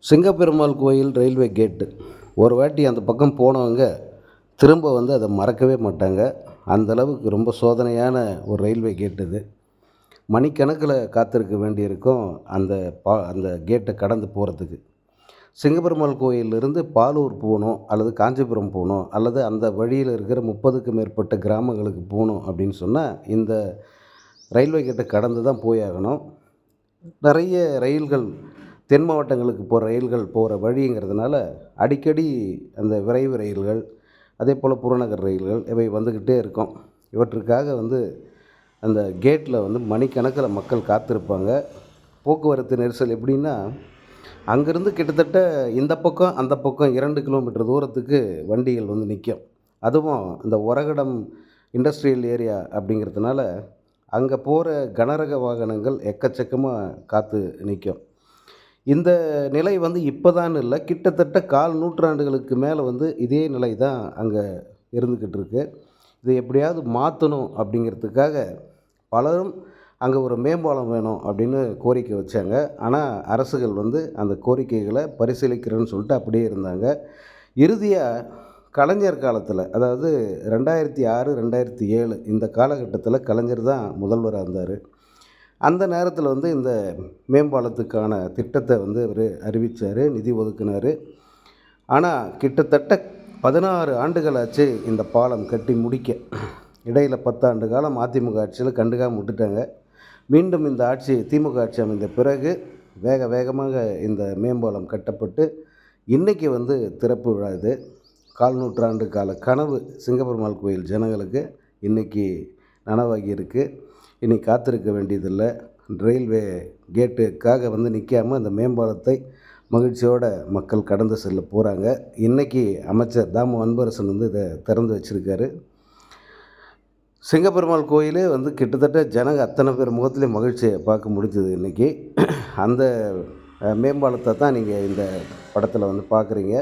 சிங்கப்பெருமாள் கோயில் ரயில்வே கேட்டு ஒரு வாட்டி அந்த பக்கம் போனவங்க திரும்ப அதை மறக்கவே மாட்டாங்க. அந்தளவுக்கு ரொம்ப சோதனையான ஒரு ரயில்வே கேட் இது. மணிக்கணக்கில் காத்திருக்க வேண்டியிருக்கும் அந்த கேட்டை கடந்து போகிறதுக்கு. சிங்கப்பெருமாள் கோயிலிருந்து பாலூர் போகணும் அல்லது காஞ்சிபுரம் போகணும் அல்லது அந்த வழியில் இருக்கிற 30க்கும் மேற்பட்ட கிராமங்களுக்கு போகணும் அப்படின்னு சொன்னால் இந்த ரயில்வே கேட்டை கடந்து தான் போயாகணும். நிறைய ரயில்கள் தென் மாவட்டங்களுக்கு போகிற ரயில்கள் போகிற வழிங்கிறதுனால அடிக்கடி அந்த விரைவு ரயில்கள், அதே போல் புறநகர் ரயில்கள் இவை வந்துக்கிட்டே இருக்கும். இவற்றுக்காக அந்த கேட்டில் மணிக்கணக்கில் மக்கள் காத்திருப்பாங்க. போக்குவரத்து நெரிசல் எப்படின்னா, அங்கேருந்து கிட்டத்தட்ட இந்த பக்கம் அந்த பக்கம் 2 கிலோமீட்டர் தூரத்துக்கு வண்டிகள் நிற்கும். அதுவும் இந்த ஒரகடம் இண்டஸ்ட்ரியல் ஏரியா அப்படிங்கிறதுனால அங்கே போகிற கனரக வாகனங்கள் எக்கச்சக்கமாக காத்து நிற்கும். இந்த நிலை இப்போ தான் இல்லை, கிட்டத்தட்ட கால் நூற்றாண்டுகளுக்கு மேலே இதே நிலை தான் அங்கே இருந்துக்கிட்டு இருக்கு. இதை எப்படியாவது மாற்றணும் அப்படிங்கிறதுக்காக பலரும் அங்கே ஒரு மேம்பாலம் வேணும் அப்படின்னு கோரிக்கை வச்சாங்க. ஆனால் அரசுகள் அந்த கோரிக்கைகளை பரிசீலிக்கிறேன்னு சொல்லிட்டு அப்படியே இருந்தாங்க. இறுதியாக கலைஞர் காலத்தில், அதாவது 2006, 2007 இந்த காலகட்டத்தில் கலைஞர் தான் முதல்வராக இருந்தார். அந்த நேரத்தில் இந்த மேம்பாலத்துக்கான திட்டத்தை அவர் அறிவித்தார், நிதி ஒதுக்கினார். ஆனால் கிட்டத்தட்ட 16 ஆண்டுகள் ஆச்சு இந்த பாலம் கட்டி முடிக்க. இடையில் 10 ஆண்டு காலம் அதிமுக ஆட்சியில் கண்டுக்காமல் விட்டுட்டாங்க. மீண்டும் இந்த ஆட்சி திமுக ஆட்சி அமைந்த பிறகு வேக வேகமாக இந்த மேம்பாலம் கட்டப்பட்டு இன்றைக்கி திறப்பு விழா. இது கால் நூற்றாண்டு கால கனவு சிங்கப்பெருமாள் கோயில் ஜனங்களுக்கு இன்றைக்கி நனவாகி இருக்குது. இனி காத்திருக்க வேண்டியதில்லை. ரயில்வே கேட்டுக்காக நிற்காமல் அந்த மேம்பாலத்தை மகிழ்ச்சியோடு மக்கள் கடந்து செல்ல போகிறாங்க. இன்றைக்கி அமைச்சர் தாமு அன்பரசன் இதை திறந்து வச்சுருக்காரு. சிங்கப்பெருமாள் கோயிலே கிட்டத்தட்ட ஜனங்க அத்தனை பேர் முகத்துலேயும் மகிழ்ச்சியை பார்க்க முடிஞ்சது இன்றைக்கி. அந்த மேம்பாலத்தை தான் நீங்கள் இந்த படத்தில் பார்க்குறீங்க.